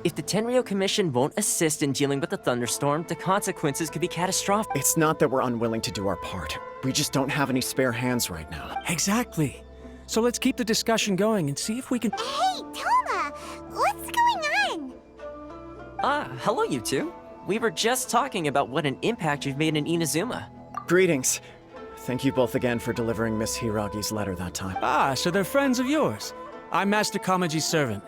If the Tenryou Commission won't assist in dealing with the thunderstorm, the consequences could be catastrophic. It's not that we're unwilling to do our part. We just don't have any spare hands right now. Exactly. So let's keep the discussion going and see if we can... Hey, Toma! What's going on? Hello you two. We were just talking about what an impact you've made in Inazuma. Greetings. Thank you both again for delivering Miss Hiragi's letter that time. Ah, so they're friends of yours. I'm Master Kamaji's servant.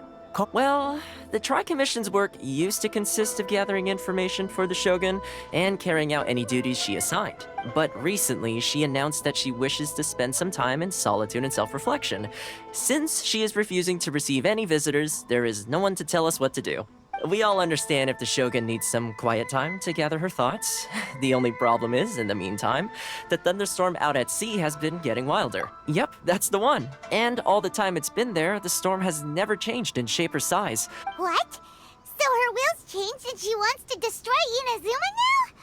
Well, the Tri-Commission's work used to consist of gathering information for the Shogun and carrying out any duties she assigned. But recently, she announced that she wishes to spend some time in solitude and self-reflection. Since she is refusing to receive any visitors, there is no one to tell us what to do. We all understand if the Shogun needs some quiet time to gather her thoughts. The only problem is, in the meantime, the thunderstorm out at sea has been getting wilder. Yep, that's the one. And all the time it's been there, the storm has never changed in shape or size. What? So her will's changed and she wants to destroy Inazuma now?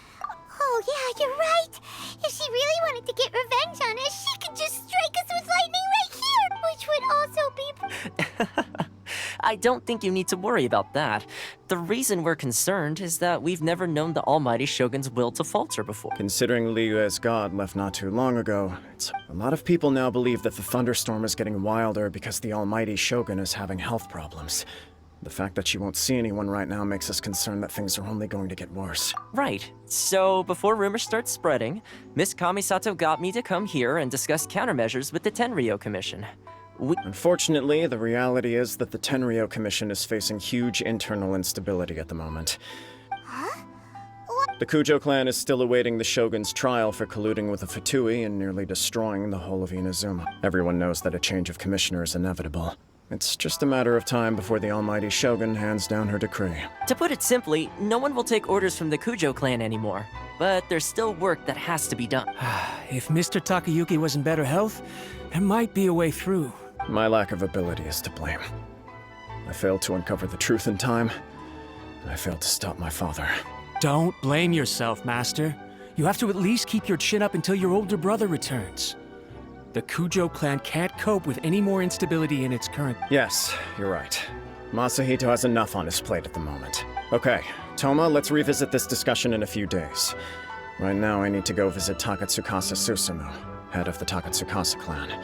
Oh yeah, you're right. If she really wanted to get revenge on us, she could just strike us with lightning right here, which would also be... I don't think you need to worry about that. The reason we're concerned is that we've never known the Almighty Shogun's will to falter before. Considering Liyue's god left not too long ago, a lot of people now believe that the thunderstorm is getting wilder because the Almighty Shogun is having health problems. The fact that she won't see anyone right now makes us concerned that things are only going to get worse. Right. So, before rumors start spreading, Miss Kamisato got me to come here and discuss countermeasures with the Tenryou Commission. Unfortunately, the reality is that the Tenryou Commission is facing huge internal instability at the moment. Huh? What? The Kujo clan is still awaiting the Shogun's trial for colluding with the Fatui and nearly destroying the whole of Inazuma. Everyone knows that a change of commissioner is inevitable. It's just a matter of time before the Almighty Shogun hands down her decree. To put it simply, no one will take orders from the Kujo clan anymore. But there's still work that has to be done. If Mr. Takayuki was in better health, there might be a way through. My lack of ability is to blame. I failed to uncover the truth in time, and I failed to stop my father. Don't blame yourself, Master. You have to at least keep your chin up until your older brother returns. The Kujo clan can't cope with any more instability in its current... Yes, you're right. Masahito has enough on his plate at the moment. Okay, Toma, let's revisit this discussion in a few days. Right now, I need to go visit Takatsukasa Susumu, head of the Takatsukasa clan.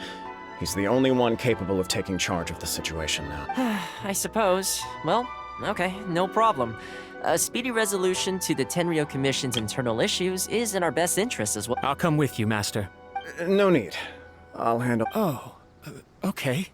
He's the only one capable of taking charge of the situation now. I suppose. Well, okay, no problem. A speedy resolution to the Tenryou Commission's internal issues is in our best interest as well. I'll come with you, Master. No need. I'll handle... Oh, okay.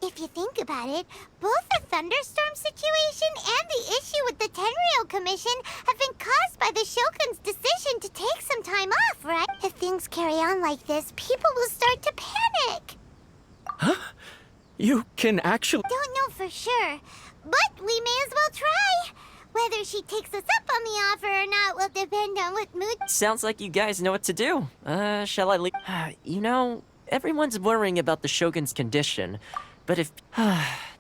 If you think about it, both the thunderstorm situation and the issue with the Tenryou Commission have been caused by the Shogun's decision to take some time off, right? If things carry on like this, people will start to panic. Huh? You can actually... Don't know for sure, but we may as well try. Whether she takes us up on the offer or not will depend on what mood... Sounds like you guys know what to do. Shall I leave? You know, everyone's worrying about the Shogun's condition. But if...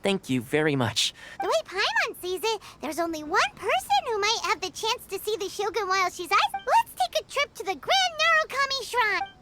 thank you very much. The way Paimon sees it, there's only one person who might have the chance to see the Shogun while she's ice. Let's take a trip to the Grand Narukami Shrine.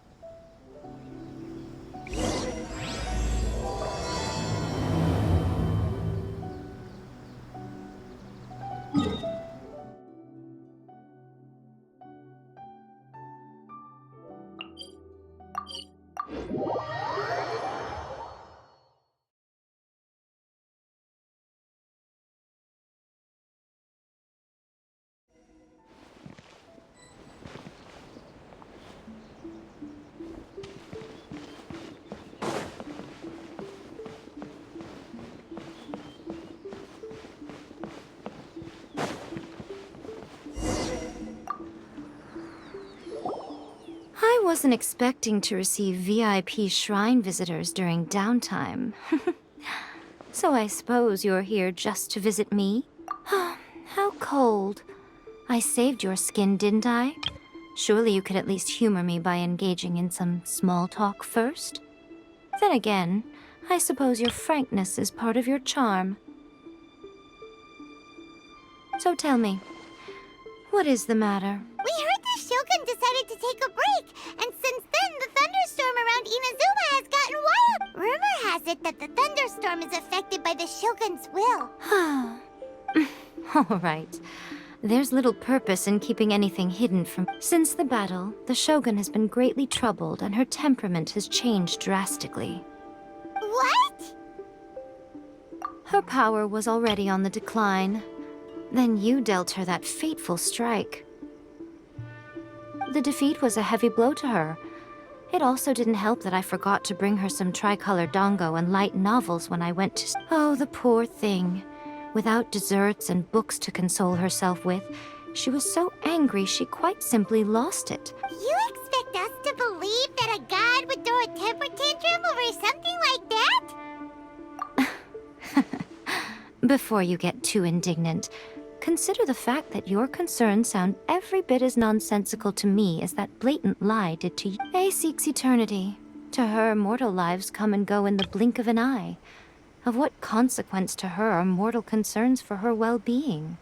I wasn't expecting to receive VIP shrine visitors during downtime. So I suppose you're here just to visit me? How cold. I saved your skin, didn't I? Surely you could at least humor me by engaging in some small talk first? Then again, I suppose your frankness is part of your charm. So tell me, what is the matter? We heard the Shogun decided to take a break, and since then the thunderstorm around Inazuma has gotten wild. rumor has it that the thunderstorm is affected by the Shogun's will. All right. There's little purpose in keeping anything hidden from... Since the battle, the Shogun has been greatly troubled and her temperament has changed drastically. What? Her power was already on the decline. Then you dealt her that fateful strike. The defeat was a heavy blow to her. It also didn't help that I forgot to bring her some tricolor dango and light novels when I went to... Oh, the poor thing. Without desserts and books to console herself with, she was so angry she quite simply lost it. You expect us to believe that a god would throw a temper tantrum over something like that? Before you get too indignant, consider the fact that your concerns sound every bit as nonsensical to me as that blatant lie did to you. A seeks eternity. To her, mortal lives come and go in the blink of an eye. Of what consequence to her are mortal concerns for her well-being?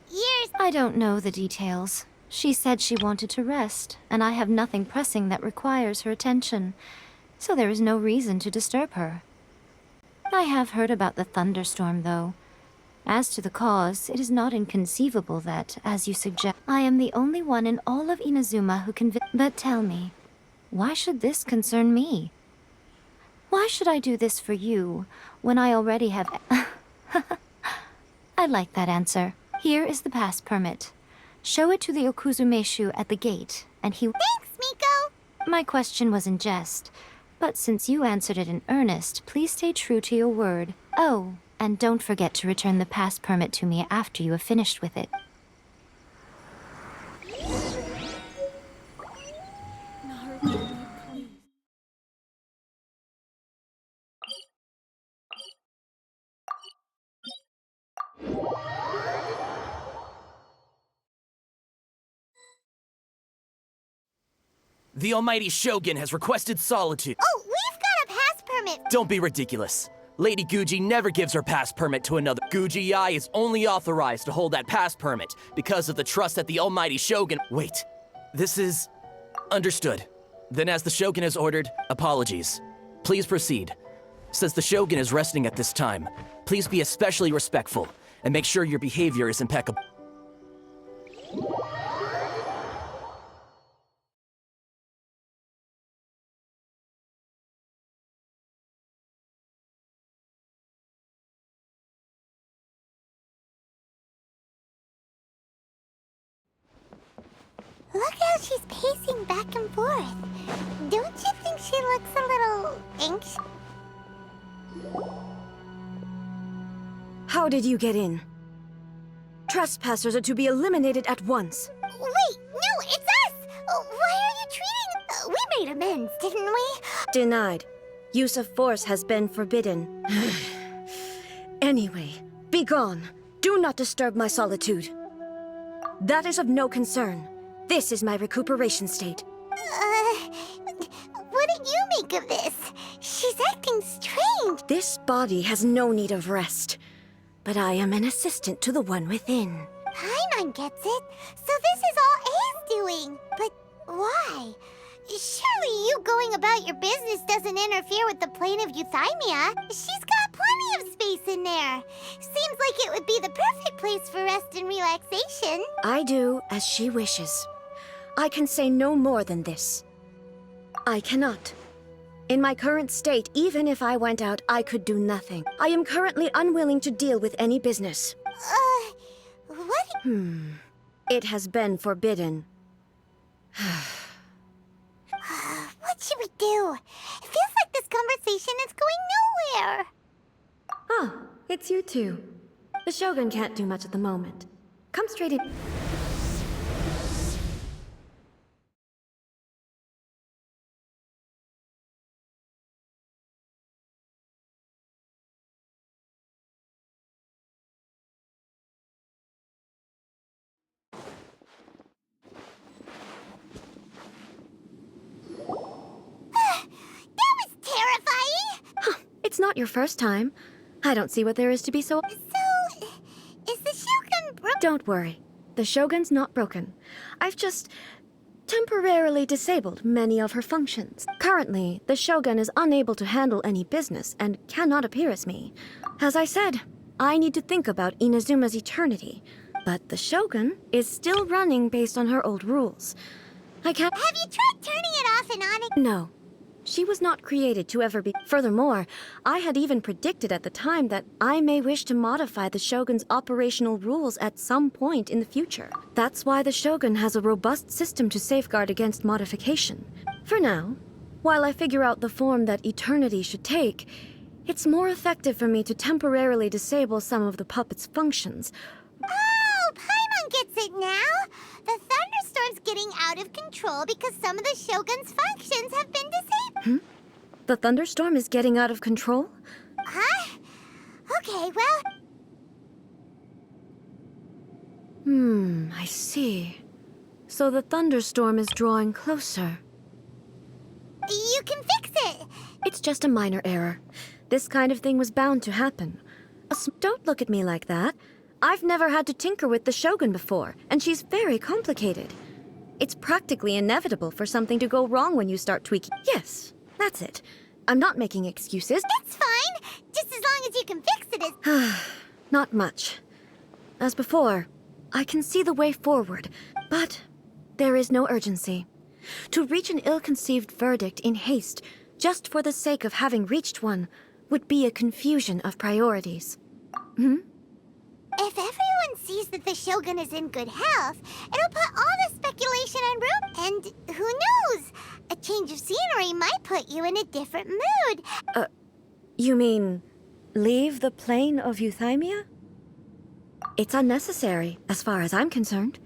Years... I don't know the details. She said she wanted to rest, and I have nothing pressing that requires her attention, so there is no reason to disturb her. I have heard about the thunderstorm, though. As to the cause, it is not inconceivable that, as you suggest, I am the only one in all of Inazuma who can... But tell me, why should this concern me? Why should I do this for you, when I already have... I like that answer. Here is the pass permit. Show it to the Okuzumeshu at the gate, and he... Thanks, Miko! My question was in jest, but since you answered it in earnest, please stay true to your word. Oh, and don't forget to return the pass permit to me after you have finished with it. The Almighty Shogun has requested solitude. Oh, we've got a pass permit! Don't be ridiculous. Lady Guji never gives her pass permit to another. Guji-ai is only authorized to hold that pass permit because of the trust that the Almighty Shogun... Wait, this is... Understood. Then as the Shogun has ordered, apologies. Please proceed. Since the Shogun is resting at this time, please be especially respectful and make sure your behavior is impeccable. Look how she's pacing back and forth. Don't you think she looks a little anxious? How did you get in? Trespassers are to be eliminated at once. Wait, no, it's us! Why are you treating... we made amends, didn't we? Denied. Use of force has been forbidden. Anyway, be gone. Do not disturb my solitude. That is of no concern. This is my recuperation state. What do you make of this? She's acting strange. This body has no need of rest. But I am an assistant to the one within. Paimon gets it. So this is all A's doing. But why? Surely you going about your business doesn't interfere with the plane of Euthymia. She's got plenty of space in there. Seems like it would be the perfect place for rest and relaxation. I do as she wishes. I can say no more than this. I cannot. In my current state, even if I went out, I could do nothing. I am currently unwilling to deal with any business. What? It has been forbidden. What should we do? It feels like this conversation is going nowhere. Ah, it's you two. The Shogun can't do much at the moment. Come straight in. It's not your first time. I don't see what there is to be so... So, is the Shogun broken? Don't worry. The Shogun's not broken. I've just temporarily disabled many of her functions. Currently, the Shogun is unable to handle any business and cannot appear as me. As I said, I need to think about Inazuma's eternity. But the Shogun is still running based on her old rules. I can't— Have you tried turning it off and on again? No. She was not created to ever be— Furthermore, I had even predicted at the time that I may wish to modify the Shogun's operational rules at some point in the future. That's why the Shogun has a robust system to safeguard against modification. For now, while I figure out the form that eternity should take, it's more effective for me to temporarily disable some of the puppet's functions. Oh, Paimon gets it now! The thunderstorm's getting out of control because some of the Shogun's functions have been disabled. The thunderstorm is getting out of control? Huh? Okay, well... I see. So the thunderstorm is drawing closer. You can fix it! It's just a minor error. This kind of thing was bound to happen. Don't look at me like that. I've never had to tinker with the Shogun before, and she's very complicated. It's practically inevitable for something to go wrong when you start tweaking. Yes, that's it. I'm not making excuses. It's fine! Just as long as you can fix it is... Not much. As before, I can see the way forward, but there is no urgency. To reach an ill-conceived verdict in haste, just for the sake of having reached one, would be a confusion of priorities. If everyone sees that the Shogun is in good health, it'll put all the speculation on room. And who knows? A change of scenery might put you in a different mood. You mean, leave the plane of euthymia? It's unnecessary, as far as I'm concerned.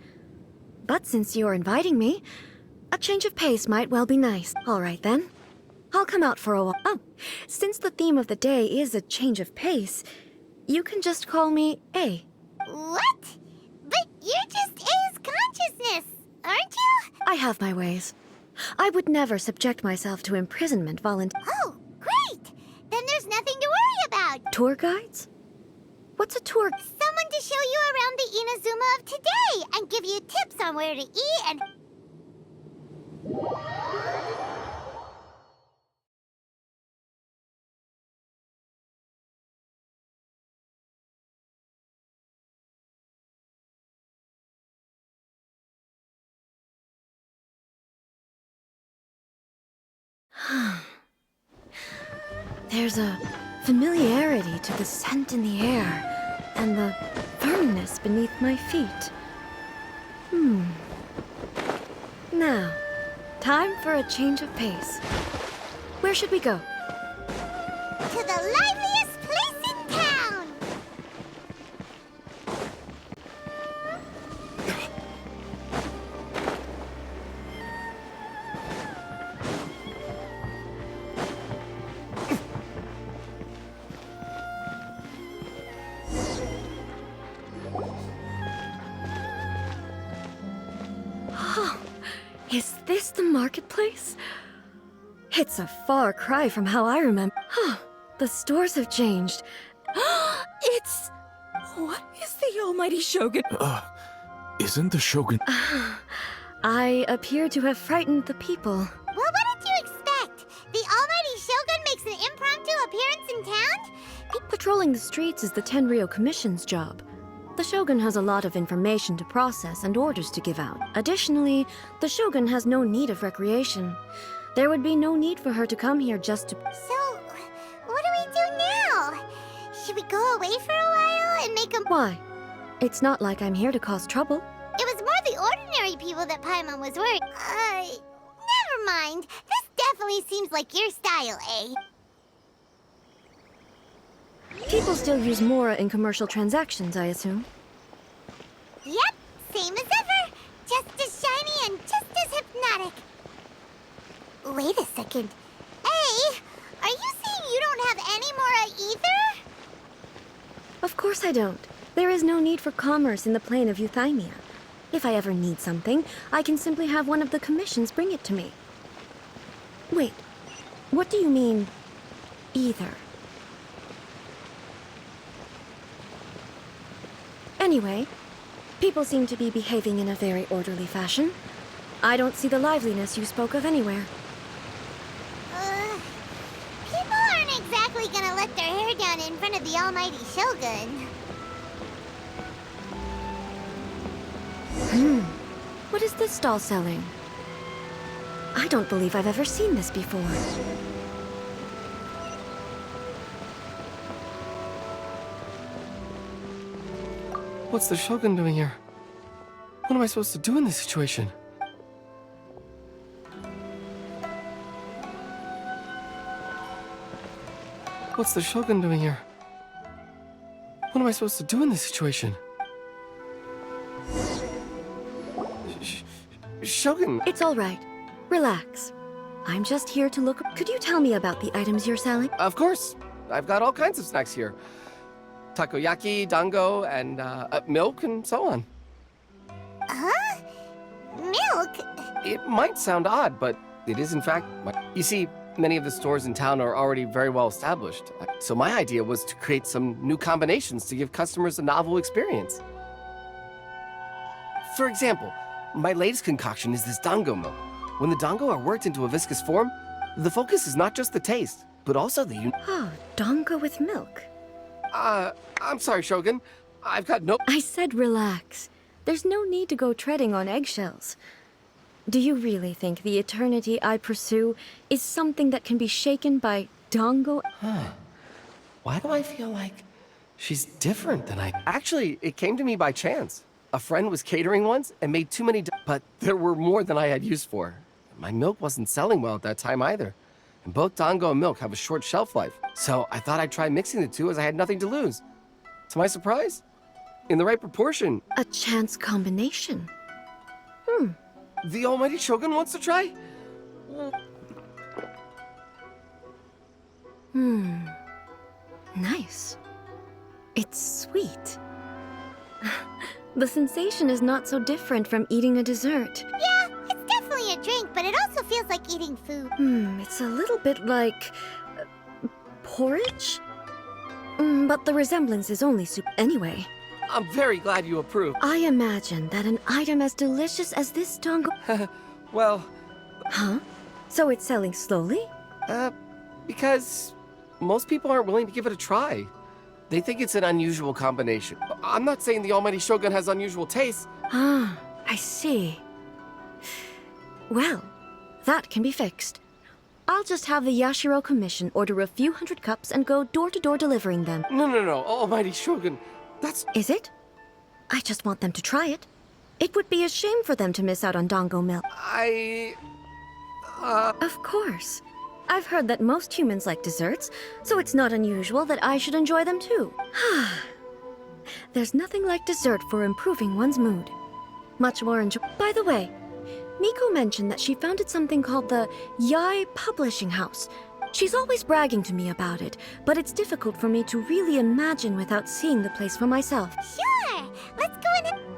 But since you're inviting me, a change of pace might well be nice. All right, then. I'll come out for a while. Oh, since the theme of the day is a change of pace, you can just call me A. What? But you're just A's consciousness, aren't you? I have my ways. I would never subject myself to imprisonment Oh, great! Then there's nothing to worry about. Tour guides? What's a tour? Someone to show you around the Inazuma of today and give you tips on where to eat and... There's a familiarity to the scent in the air and the firmness beneath my feet. Now, time for a change of pace. Where should we go? To the liveliest place in town! Is this the marketplace? It's a far cry from how I remember. The stores have changed. It's... What is the almighty Shogun? Isn't the Shogun... I appear to have frightened the people. Well, what did you expect? The almighty Shogun makes an impromptu appearance in town? Patrolling the streets is the Tenryou Commission's job. The Shogun has a lot of information to process and orders to give out. Additionally, the Shogun has no need of recreation. There would be no need for her to come here just to... So, what do we do now? Should we go away for a while and make a... Why? It's not like I'm here to cause trouble. It was more the ordinary people that Paimon was worried. Never mind. This definitely seems like your style, eh? People still use Mora in commercial transactions, I assume. Yep, same as ever. Just as shiny and just as hypnotic. Wait a second. Hey, are you saying you don't have any Mora either? Of course I don't. There is no need for commerce in the plane of euthymia. If I ever need something, I can simply have one of the commissions bring it to me. Wait, what do you mean, either? Anyway, people seem to be behaving in a very orderly fashion. I don't see the liveliness you spoke of anywhere. People aren't exactly gonna let their hair down in front of the almighty Shogun. What is this stall selling? I don't believe I've ever seen this before. What's the Shogun doing here? What am I supposed to do in this situation? What's the Shogun doing here? What am I supposed to do in this situation? Shogun! It's all right. Relax. I'm just here to look. Could you tell me about the items you're selling? Of course! I've got all kinds of snacks here. Takoyaki, dango, and milk, and so on. Huh? Milk? It might sound odd, but it is in fact. You see, many of the stores in town are already very well established. So my idea was to create some new combinations to give customers a novel experience. For example, my latest concoction is this dango milk. When the dango are worked into a viscous form, the focus is not just the taste, but also the Oh, dango with milk. I'm sorry, Shogun. I've got no— I said relax. There's no need to go treading on eggshells. Do you really think the eternity I pursue is something that can be shaken by dango? Why do I feel like she's different than I— Actually, it came to me by chance. A friend was catering once and made too many, but there were more than I had use for. My milk wasn't selling well at that time either. And both dango and milk have a short shelf life. So I thought I'd try mixing the two as I had nothing to lose. To my surprise, in the right proportion. A chance combination. The almighty Shogun wants to try? Nice. It's sweet. The sensation is not so different from eating a dessert. Yeah, it's definitely a drink, but it also feels like eating food. It's a little bit like porridge? But the resemblance is only soup anyway. I'm very glad you approve. I imagine that an item as delicious as this dango... Well, Huh? So it's selling slowly? because most people aren't willing to give it a try. They think it's an unusual combination. I'm not saying the almighty Shogun has unusual tastes. Ah, I see. Well, that can be fixed. I'll just have the Yashiro Commission order a few hundred cups and go door-to-door delivering them. No, almighty Shogun. That's— Is it? I just want them to try it. It would be a shame for them to miss out on dango milk. Of course. I've heard that most humans like desserts, so it's not unusual that I should enjoy them too. There's nothing like dessert for improving one's mood. Much more By the way, Miko mentioned that she founded something called the Yai Publishing House. She's always bragging to me about it, but it's difficult for me to really imagine without seeing the place for myself. Sure, let's go in and...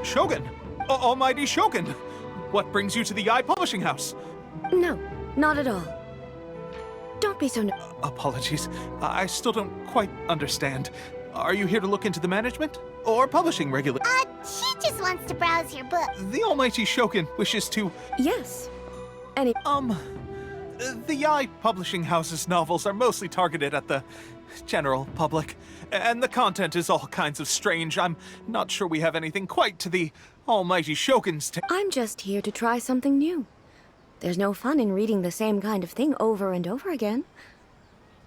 Shogun! Almighty Shogun! What brings you to the Yai Publishing House? No, not at all. Don't be so Apologies. I still don't quite understand. Are you here to look into the management? Or publishing regular? She just wants to browse your book. The Almighty Shogun wishes to... Yes. The Yai Publishing House's novels are mostly targeted at the general public, and the content is all kinds of strange. I'm not sure we have anything quite to the Almighty Shogun's I'm just here to try something new. There's no fun in reading the same kind of thing over and over again.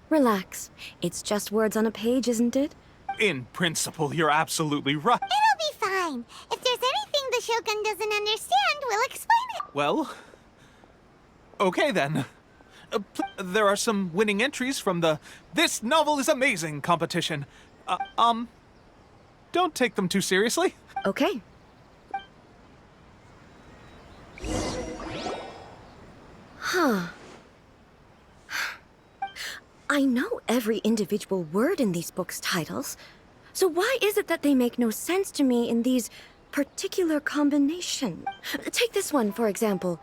Relax. It's just words on a page, isn't it? In principle, you're absolutely right. It'll be fine. If there's anything the Shogun doesn't understand, we'll explain it. Well, okay then. There are some winning entries from the This Novel is Amazing competition. Don't take them too seriously. Okay. I know every individual word in these books' titles. So why is it that they make no sense to me in these particular combinations? Take this one, for example.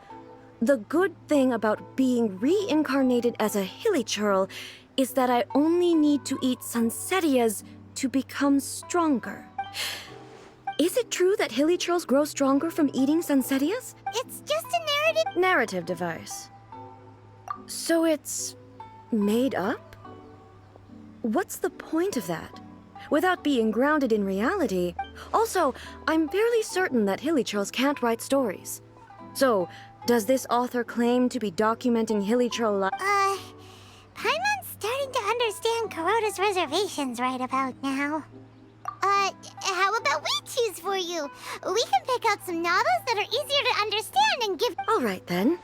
The good thing about being reincarnated as a hilichurl is that I only need to eat Sunsetias to become stronger. Is it true that hilichurls grow stronger from eating Sunsetias? It's just a Narrative device. So it's made up? What's the point of that? Without being grounded in reality. Also, I'm fairly certain that hilichurls can't write stories. So, does this author claim to be documenting hilichurl life? Paimon's starting to understand Kuroda's reservations right about now. How about we choose for you? We can pick out some novels that are easier to understand and give— All right, then.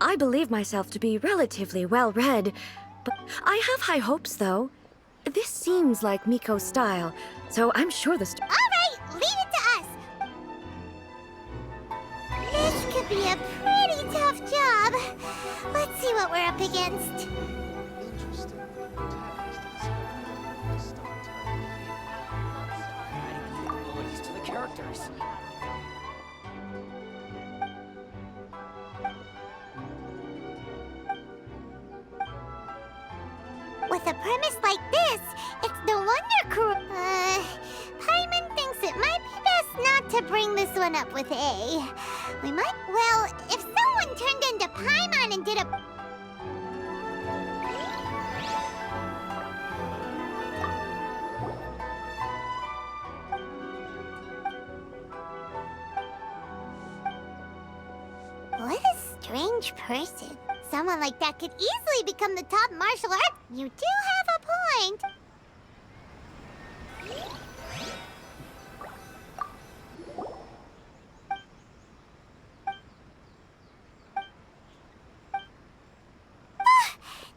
I believe myself to be relatively well-read, but I have high hopes, though. This seems like Miko's style, so I'm sure the All right, leave it to us. This could be a pretty tough job. Let's see what we're up against. To the characters. With a premise like this, it's no wonder Paimon thinks it might be best not to bring this one up with A. We might— well, if someone turned into Paimon and did a— What a strange person. Someone like that could easily become the top martial art— You do have a point.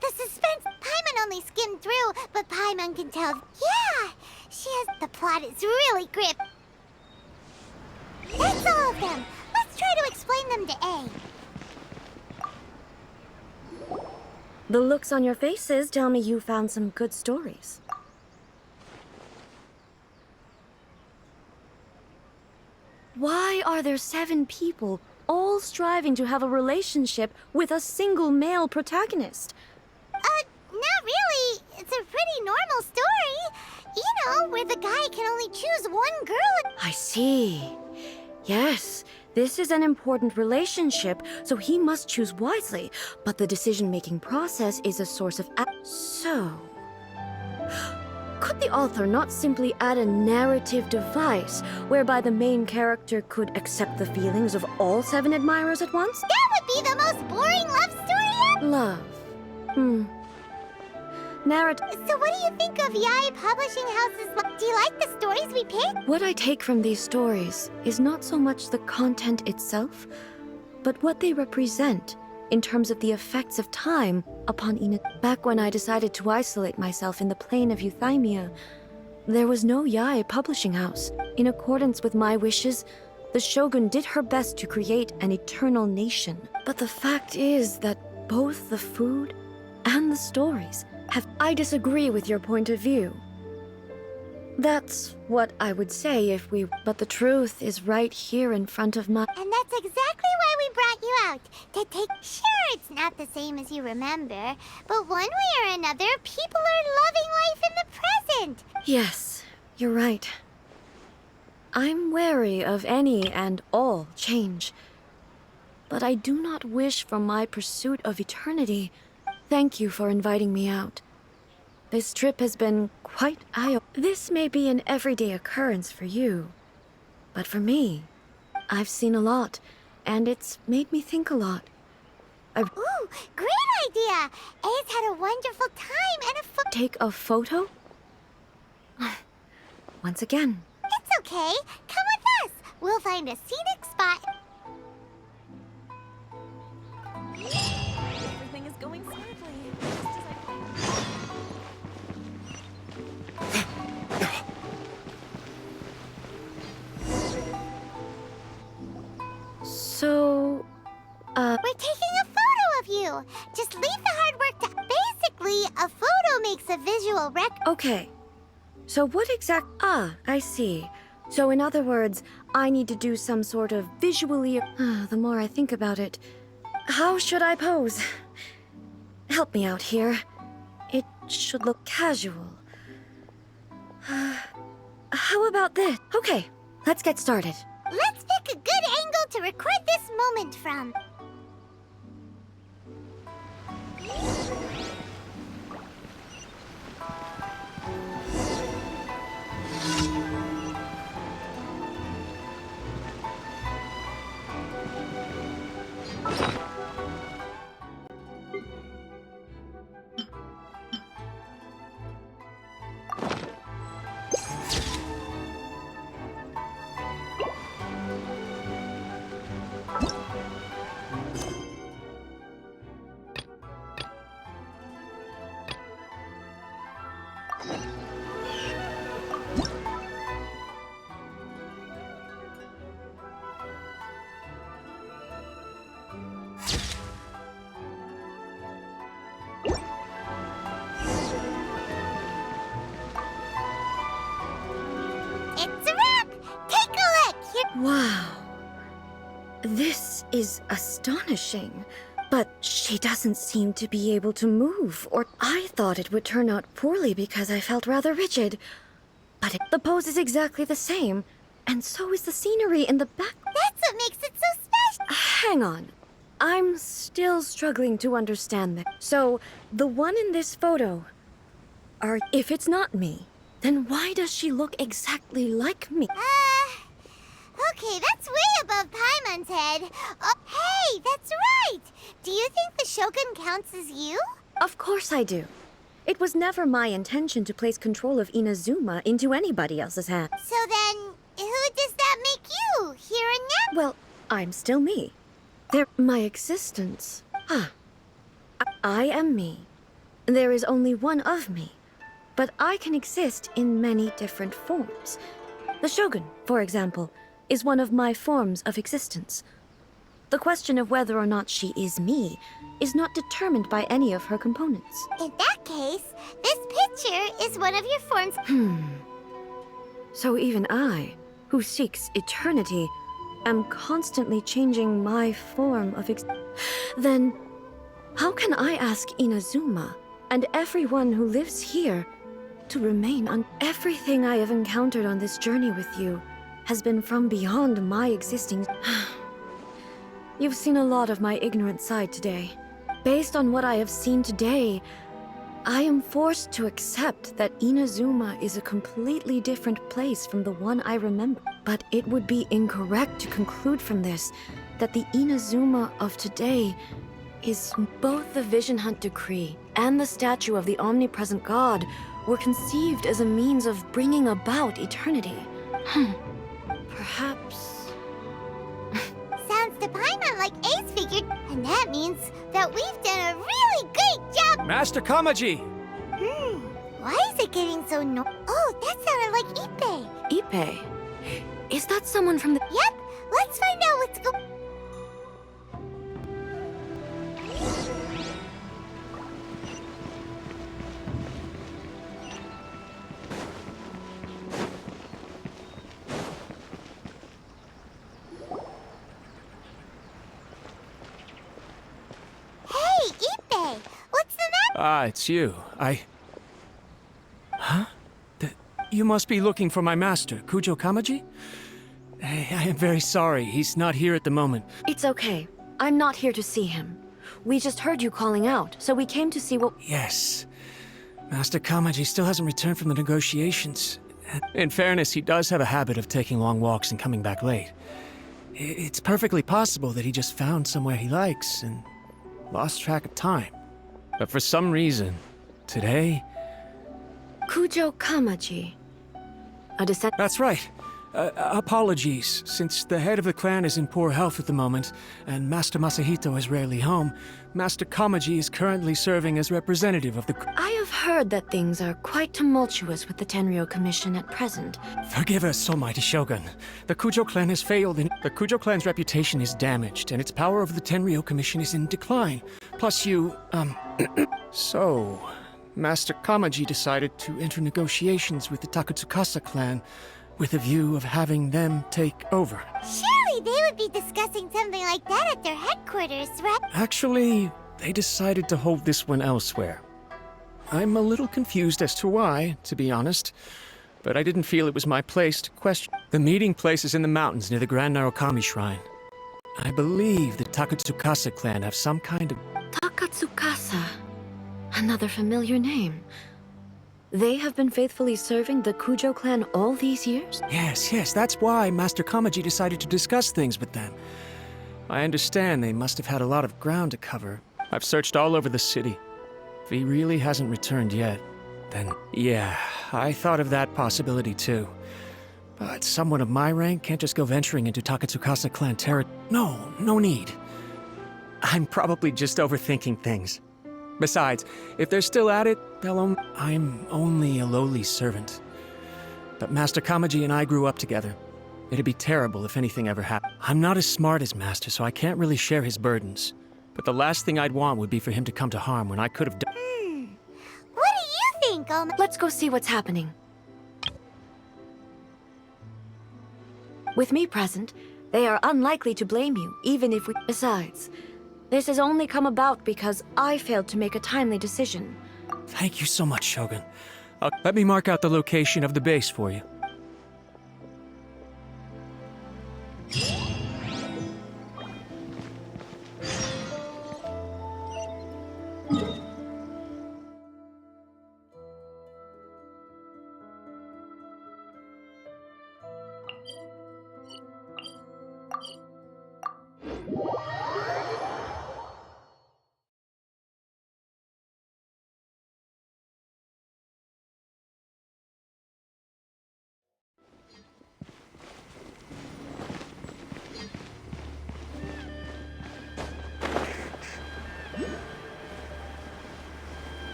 The suspense! Paimon only skimmed through, but Paimon can tell— Yeah! She has— The plot is really grip. That's all of them. Let's try to explain them to A. The looks on your faces tell me you found some good stories. Why are there 7 people all striving to have a relationship with a single male protagonist? Not really. It's a pretty normal story. You know, where the guy can only choose one girl. I see. Yes, this is an important relationship, so he must choose wisely. But the decision-making process is a source of— So, could the author not simply add a narrative device whereby the main character could accept the feelings of all 7 admirers at once? That would be the most boring love story ever. Love. Narrative. So what do you think of Yae Publishing House's— Do you like the stories we picked? What I take from these stories is not so much the content itself, but what they represent in terms of the effects of time upon Ina. Back when I decided to isolate myself in the plane of Euthymia, there was no Yae Publishing House. In accordance with my wishes, the Shogun did her best to create an eternal nation. But the fact is that both the food and the stories have— I disagree with your point of view. That's what I would say if we— But the truth is right here in front of my— And that's exactly why we brought you out. To take— Sure, it's not the same as you remember, but one way or another, people are loving life in the present. Yes, you're right. I'm wary of any and all change. But I do not wish for my pursuit of eternity. Thank you for inviting me out. This trip has been quite eye-opening. This may be an everyday occurrence for you, but for me, I've seen a lot, and it's made me think a lot. Ooh, great idea! A's had a wonderful time and a Take a photo? Once again. It's okay. Come with us. We'll find a scenic spot. Everything is going smoothly. Just as I planned. So, We're taking a photo of you. Just leave the hard work to— Basically, Sadly, a photo makes a visual Okay. So what I see. So in other words, I need to do some sort of visually... the more I think about it, how should I pose? Help me out here. It should look casual. How about this? Okay, let's get started. Let's pick a good angle to record this moment from. It's a wrap! Take a look! Here. Wow. This is astonishing. But she doesn't seem to be able to move, or I thought it would turn out poorly because I felt rather rigid. But the pose is exactly the same, and so is the scenery in the back. That's what makes it so special! Hang on. I'm still struggling to understand that. So, the one in this photo, if it's not me, then why does she look exactly like me? Okay, that's way above Paimon's head. Oh, hey, that's right! Do you think the Shogun counts as you? Of course I do. It was never my intention to place control of Inazuma into anybody else's hands. So then, who does that make you, here and now? Well, I'm still me. My existence. I am me. There is only one of me. But I can exist in many different forms. The Shogun, for example, is one of my forms of existence. The question of whether or not she is me is not determined by any of her components. In that case, this picture is one of your forms. So even I, who seeks eternity, am constantly changing my form of Then, how can I ask Inazuma and everyone who lives here to remain on? Everything I have encountered on this journey with you has been from beyond my existing. You've seen a lot of my ignorant side today. Based on what I have seen today, I am forced to accept that Inazuma is a completely different place from the one I remember. But it would be incorrect to conclude from this that the Inazuma of today is both the Vision Hunt Decree and the statue of the omnipresent God were conceived as a means of bringing about eternity. Perhaps... Sounds to Paimon like Ace figured, and that means that we've done a really great job! Master Kamaji! Why is it getting so Oh, that sounded like Ippei. Ippei? Is that someone from the... Yep, let's find out what's going... Hey, Ippei! What's the matter? It's you. Huh? You must be looking for my master, Kujo Kamaji? I am very sorry. He's not here at the moment. It's okay. I'm not here to see him. We just heard you calling out, so we came to see what... Yes. Master Kamaji still hasn't returned from the negotiations. In fairness, he does have a habit of taking long walks and coming back late. It's perfectly possible that he just found somewhere he likes and lost track of time. But for some reason, today... Kujo Kamaji. A descent... That's right. Apologies, since the head of the clan is in poor health at the moment, and Master Masahito is rarely home, Master Kamaji is currently serving as representative of the... I have heard that things are quite tumultuous with the Tenryou Commission at present. Forgive us, Almighty Shogun. The Kujo clan has failed, and the Kujo clan's reputation is damaged, and its power over the Tenryou Commission is in decline. Plus you, So, Master Kamaji decided to enter negotiations with the Takatsukasa clan with a view of having them take over. Surely they would be discussing something like that at their headquarters, right? Actually, they decided to hold this one elsewhere. I'm a little confused as to why, to be honest, but I didn't feel it was my place to question. The meeting place is in the mountains near the Grand Narukami Shrine. I believe the Takatsukasa clan have some kind of... Takatsukasa. Another familiar name. They have been faithfully serving the Kujo clan all these years? Yes, that's why Master Kamaji decided to discuss things with them. I understand they must have had a lot of ground to cover. I've searched all over the city. If he really hasn't returned yet, then yeah, I thought of that possibility too. But someone of my rank can't just go venturing into Takatsukasa clan territory. No need. I'm probably just overthinking things. Besides, if they're still at it, I'm only a lowly servant. But Master Kamaji and I grew up together. It'd be terrible if anything ever happened. I'm not as smart as Master, so I can't really share his burdens. But the last thing I'd want would be for him to come to harm when I could have done. What do you think, Almighty? Let's go see what's happening. With me present, they are unlikely to blame you, even if we... Besides, this has only come about because I failed to make a timely decision. Thank you so much, Shogun. Let me mark out the location of the base for you.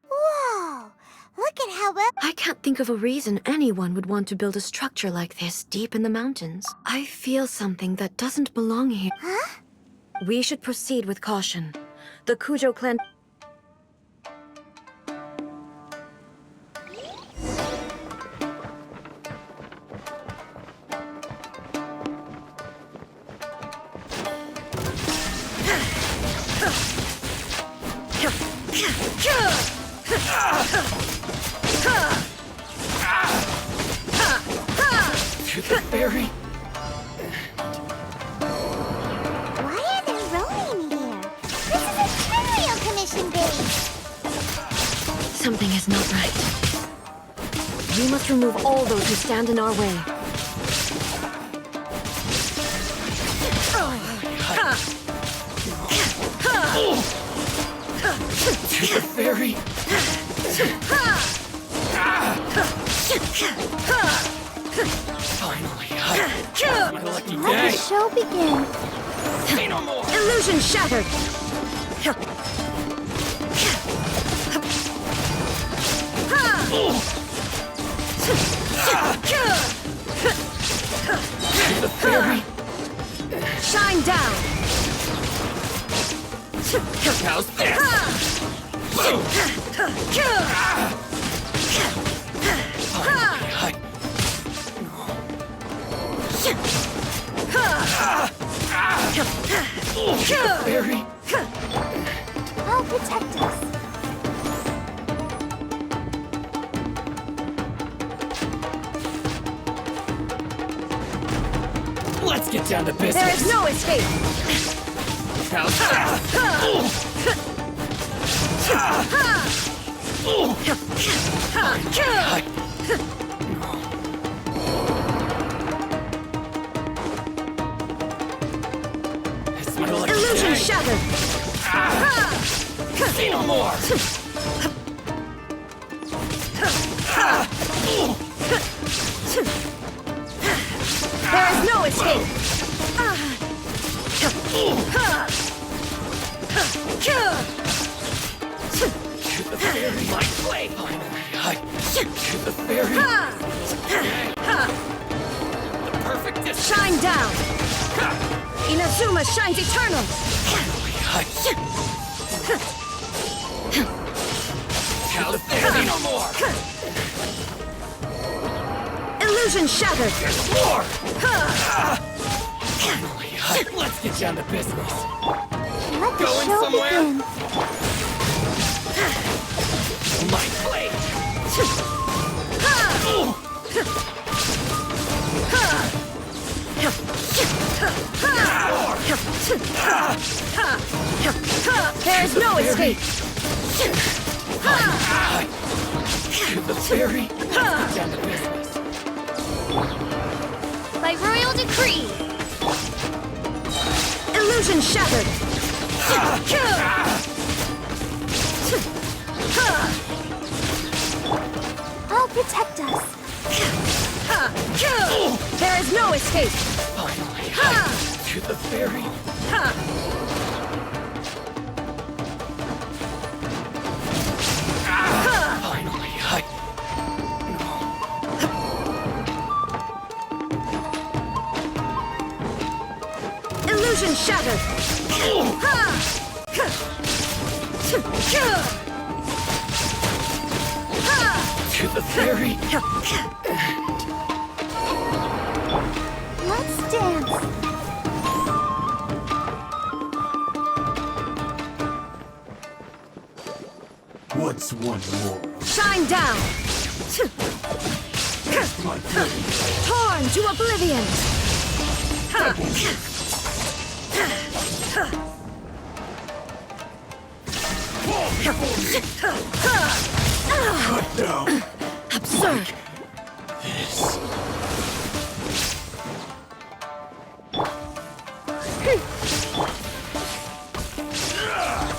Whoa! Look at how well... I can't think of a reason anyone would want to build a structure like this deep in the mountains. I feel something that doesn't belong here. Huh? We should proceed with caution. The Kujo clan... Barry? Why are they rolling here? This is a Tenryou Commission base! Something is not right. We must remove all those who stand in our way. The fairy? Finally, my lucky Let day. the show begin! Say no more. Illusion shattered! The fairy? Shine down! How's this? Boom! Barry? I'll protect us. Let's get down to business. There is no escape! It's my lucky Illusion day. shattered! See no more. There is no escape! The fairy might play. The fairy. The perfect distance. Shine down! Inazuma shines eternal! Now the fairy no more. Illusion shattered! There's more. Let's get down to business. Let the Going show somewhere? begin. My blade. There is no escape! The fairy. Let's get down to business. By royal decree. Illusion shattered! I'll protect us. There is no escape! Finally. To the fairy. Finally. Illusion shattered! To the fairy. Let's dance. What's one more? Shine down! My fairy. Torn to oblivion! Cut down. Absurd! This.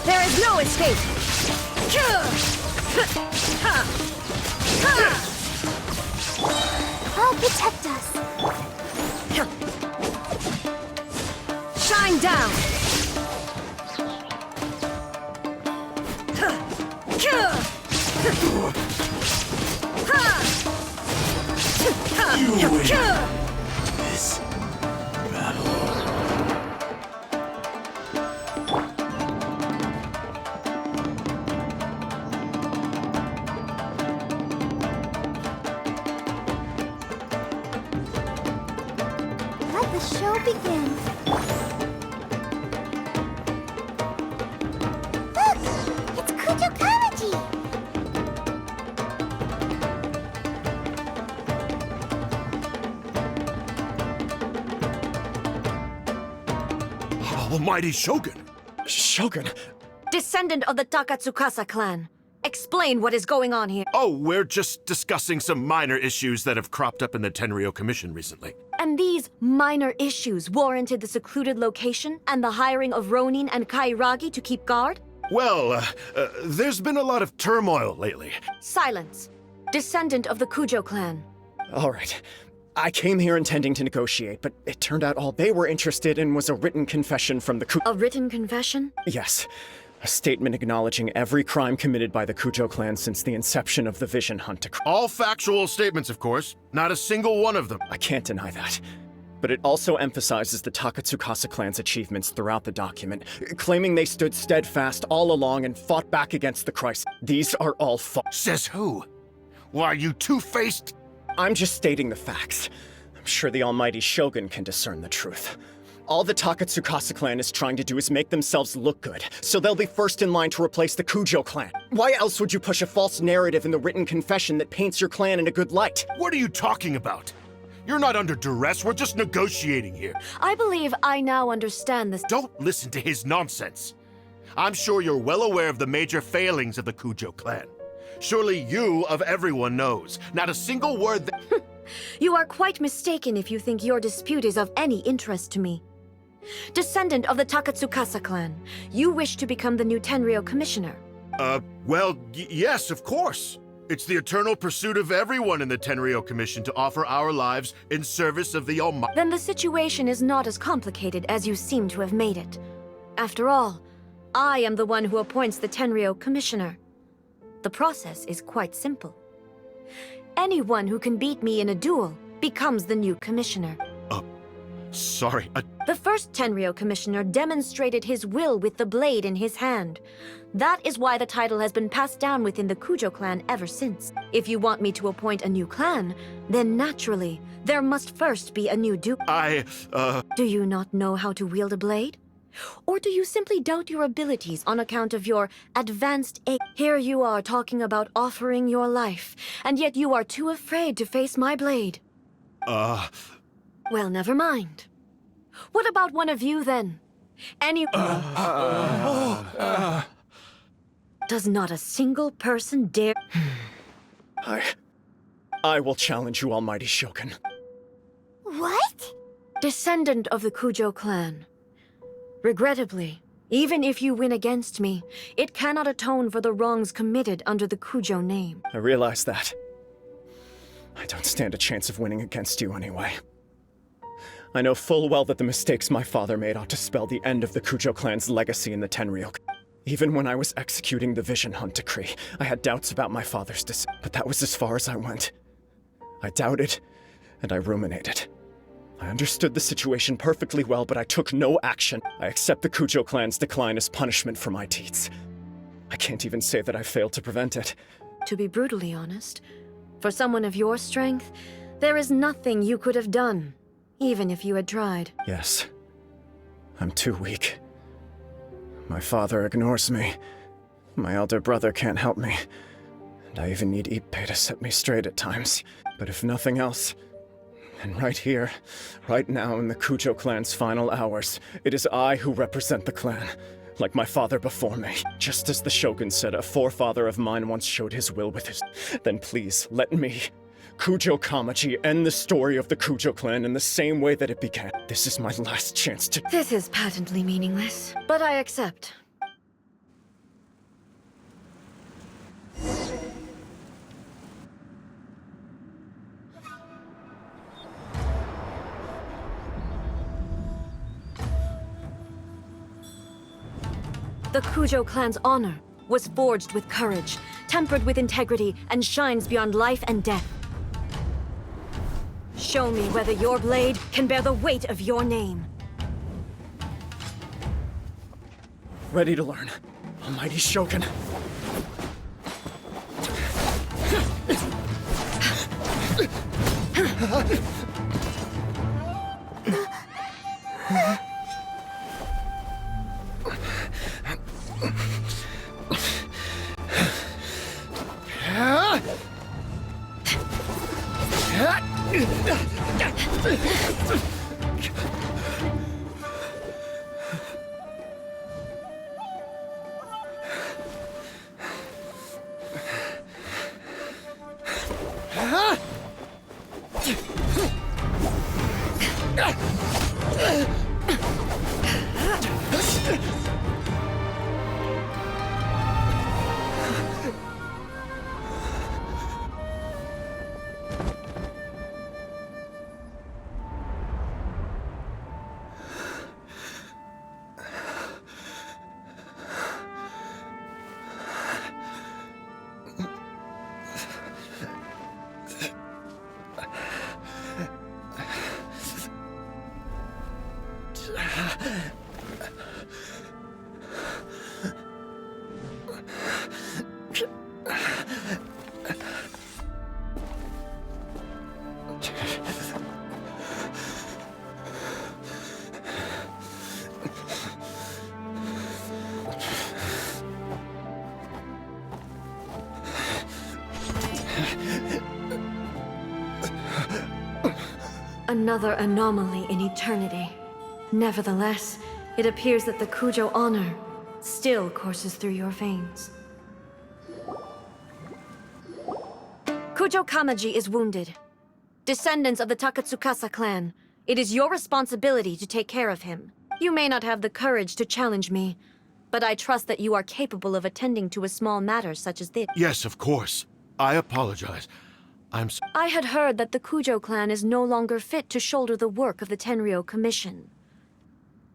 There is no escape! I'll protect us. Shine down! You win this battle. Let the show begin. Look! It's Kujo Kamaji! Almighty Shogun! Shogun, Descendant of the Takatsukasa clan. Explain what is going on here. Oh, we're just discussing some minor issues that have cropped up in the Tenryou Commission recently. And these minor issues warranted the secluded location and the hiring of Ronin and Kairagi to keep guard? Well, there's been a lot of turmoil lately. Silence. Descendant of the Kujo clan. all right. I came here intending to negotiate, but it turned out all they were interested in was a written confession from the A written confession? Yes. A statement acknowledging every crime committed by the Kujo clan since the inception of the Vision Hunt. All factual statements, of course. Not a single one of them. I can't deny that. But it also emphasizes the Takatsukasa clan's achievements throughout the document, claiming they stood steadfast all along and fought back against the crisis. These are all false. Says who? Why, you two-faced... I'm just stating the facts. I'm sure the almighty Shogun can discern the truth. All the Takatsukasa clan is trying to do is make themselves look good, so they'll be first in line to replace the Kujo clan. Why else would you push a false narrative in the written confession that paints your clan in a good light? What are you talking about? You're not under duress, we're just negotiating here. I believe I now understand this. Don't listen to his nonsense. I'm sure you're well aware of the major failings of the Kujo clan. Surely you, of everyone, knows. Not a single word that— You are quite mistaken if you think your dispute is of any interest to me. Descendant of the Takatsukasa clan, you wish to become the new Tenryou commissioner. Well, yes, of course. It's the eternal pursuit of everyone in the Tenryou Commission to offer our lives in service of the Almighty. Then the situation is not as complicated as you seem to have made it. After all, I am the one who appoints the Tenryou commissioner. The process is quite simple. Anyone who can beat me in a duel becomes the new commissioner. Sorry, The first Tenryou commissioner demonstrated his will with the blade in his hand. That is why the title has been passed down within the Kujo clan ever since. If you want me to appoint a new clan, then naturally, there must first be a new duke. Do you not know how to wield a blade? Or do you simply doubt your abilities on account of your advanced age? Here you are talking about offering your life, and yet you are too afraid to face my blade. Well, never mind. What about one of you, then? Does not a single person dare— I will challenge you, Almighty Shogun. What? Descendant of the Kujo clan. Regrettably, even if you win against me, it cannot atone for the wrongs committed under the Kujo name. I realize that. I don't stand a chance of winning against you anyway. I know full well that the mistakes my father made ought to spell the end of the Kujo clan's legacy in the Tenryou. Even when I was executing the Vision Hunt decree, I had doubts about my father's decision, but that was as far as I went. I doubted, and I ruminated. I understood the situation perfectly well, but I took no action. I accept the Kujo clan's decline as punishment for my deeds. I can't even say that I failed to prevent it. To be brutally honest, for someone of your strength, there is nothing you could have done, even if you had tried. Yes. I'm too weak. My father ignores me. My elder brother can't help me. And I even need Ippei to set me straight at times. But if nothing else, and right here, right now in the Kujo clan's final hours, it is I who represent the clan, like my father before me. Just as the Shogun said a forefather of mine once showed his will with his— Then please, let me, Kujo Kamaji, end the story of the Kujo clan in the same way that it began. This is my last chance to— This is patently meaningless, but I accept. The Kujo clan's honor was forged with courage, tempered with integrity, and shines beyond life and death. Show me whether your blade can bear the weight of your name. Ready to learn, Almighty Shogun. Another anomaly in eternity. Nevertheless, it appears that the Kujo honor still courses through your veins. Kujo Kamaji is wounded. Descendants of the Takatsukasa clan, it is your responsibility to take care of him. You may not have the courage to challenge me, but I trust that you are capable of attending to a small matter such as this. Yes, of course. I apologize. I had heard that the Kujo clan is no longer fit to shoulder the work of the Tenryou Commission.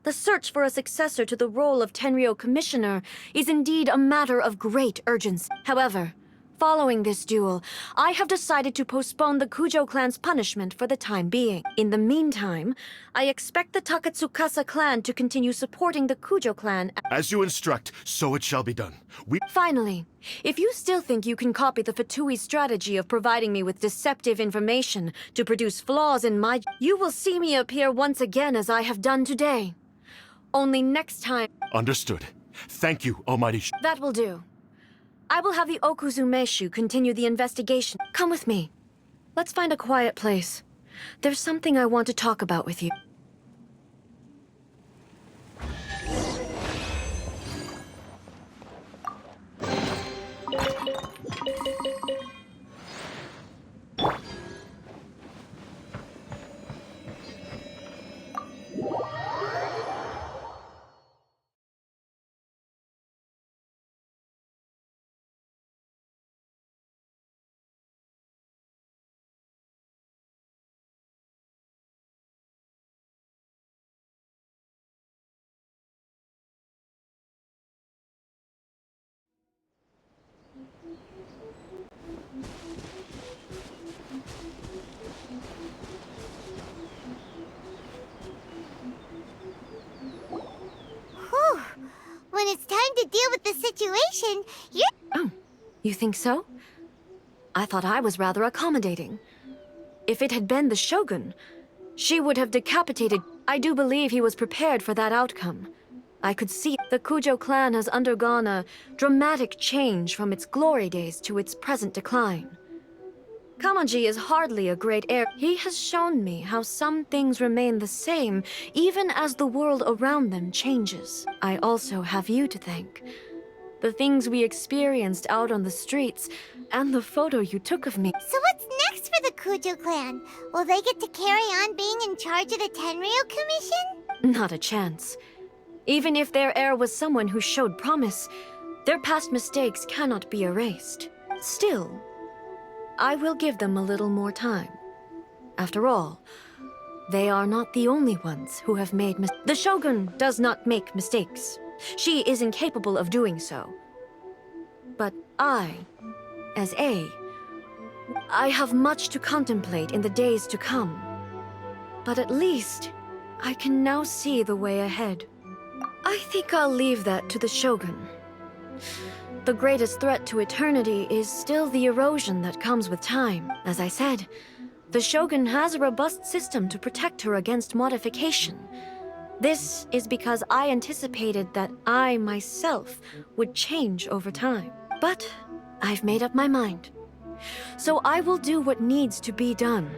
The search for a successor to the role of Tenryou Commissioner is indeed a matter of great urgency. However, following this duel, I have decided to postpone the Kujo clan's punishment for the time being. In the meantime, I expect the Takatsukasa clan to continue supporting the Kujo clan. As you instruct, so it shall be done. Finally, if you still think you can copy the Fatui strategy of providing me with deceptive information to produce flaws in my... You will see me appear once again as I have done today. Only next time... Understood. Thank you, Almighty That will do. I will have the Okuzumeshu continue the investigation. Come with me. Let's find a quiet place. There's something I want to talk about with you. Whew. When it's time to deal with the situation, you're... Oh, you think so? I thought I was rather accommodating. If it had been the Shogun, she would have decapitated... I do believe he was prepared for that outcome. I could see the Kujo clan has undergone a dramatic change from its glory days to its present decline. Kamaji is hardly a great heir. He has shown me how some things remain the same, even as the world around them changes. I also have you to thank. The things we experienced out on the streets, and the photo you took of me. So what's next for the Kujo clan? Will they get to carry on being in charge of the Tenryou Commission? Not a chance. Even if their heir was someone who showed promise, their past mistakes cannot be erased. Still, I will give them a little more time. After all, they are not the only ones who have made mistakes. The Shogun does not make mistakes. She is incapable of doing so. But I, as I have much to contemplate in the days to come. But at least, I can now see the way ahead. I think I'll leave that to the Shogun. The greatest threat to eternity is still the erosion that comes with time. As I said, the Shogun has a robust system to protect her against modification. This is because I anticipated that I myself would change over time. But I've made up my mind. So I will do what needs to be done,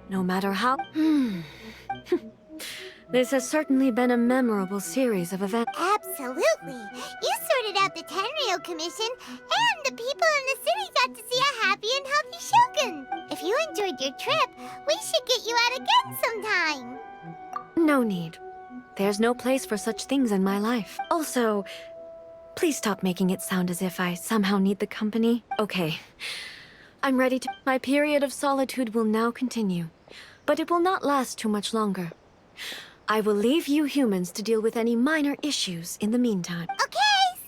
no matter how... This has certainly been a memorable series of events. Absolutely. You sorted out the Tenryou Commission, and the people in the city got to see a happy and healthy Shogun. If you enjoyed your trip, we should get you out again sometime. No need. There's no place for such things in my life. Also, please stop making it sound as if I somehow need the company. Okay. I'm ready to... My period of solitude will now continue, but it will not last too much longer. I will leave you humans to deal with any minor issues in the meantime. Okay,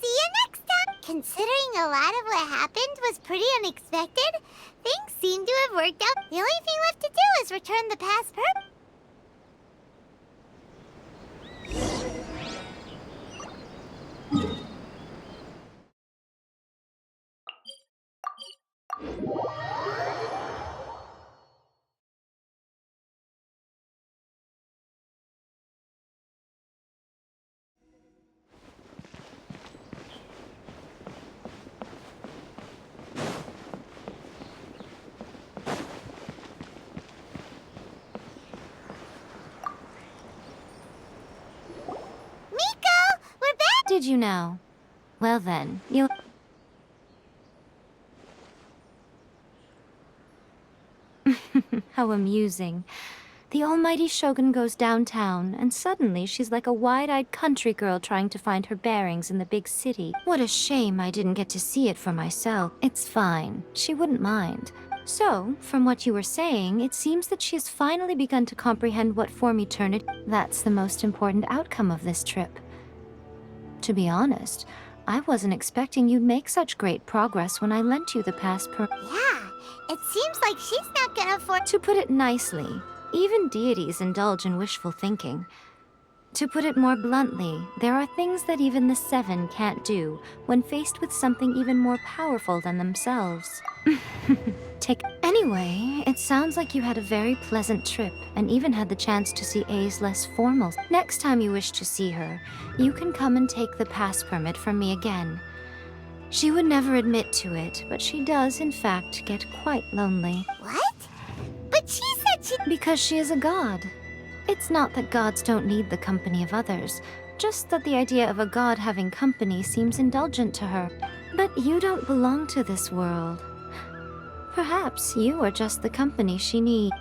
see you next time. Considering a lot of what happened was pretty unexpected, things seem to have worked out. The only thing left to do is return the past permit. did you know? Well then, you'll... How amusing. The almighty Shogun goes downtown, and suddenly she's like a wide-eyed country girl trying to find her bearings in the big city. What a shame I didn't get to see it for myself. It's fine. She wouldn't mind. So, from what you were saying, it seems that she has finally begun to comprehend what form eternity... That's the most important outcome of this trip. To be honest, I wasn't expecting you'd make such great progress when I lent you the passport. Yeah, it seems like she's not gonna afford... To put it nicely, even deities indulge in wishful thinking. To put it more bluntly, there are things that even the Seven can't do when faced with something even more powerful than themselves. Anyway, it sounds like you had a very pleasant trip and even had the chance to see A's less formal. Next time you wish to see her, you can come and take the pass permit from me again. She would never admit to it, but she does, in fact, get quite lonely. What? But she said she... Because she is a god. It's not that gods don't need the company of others, just that the idea of a god having company seems indulgent to her. But you don't belong to this world. Perhaps you are just the company she needs.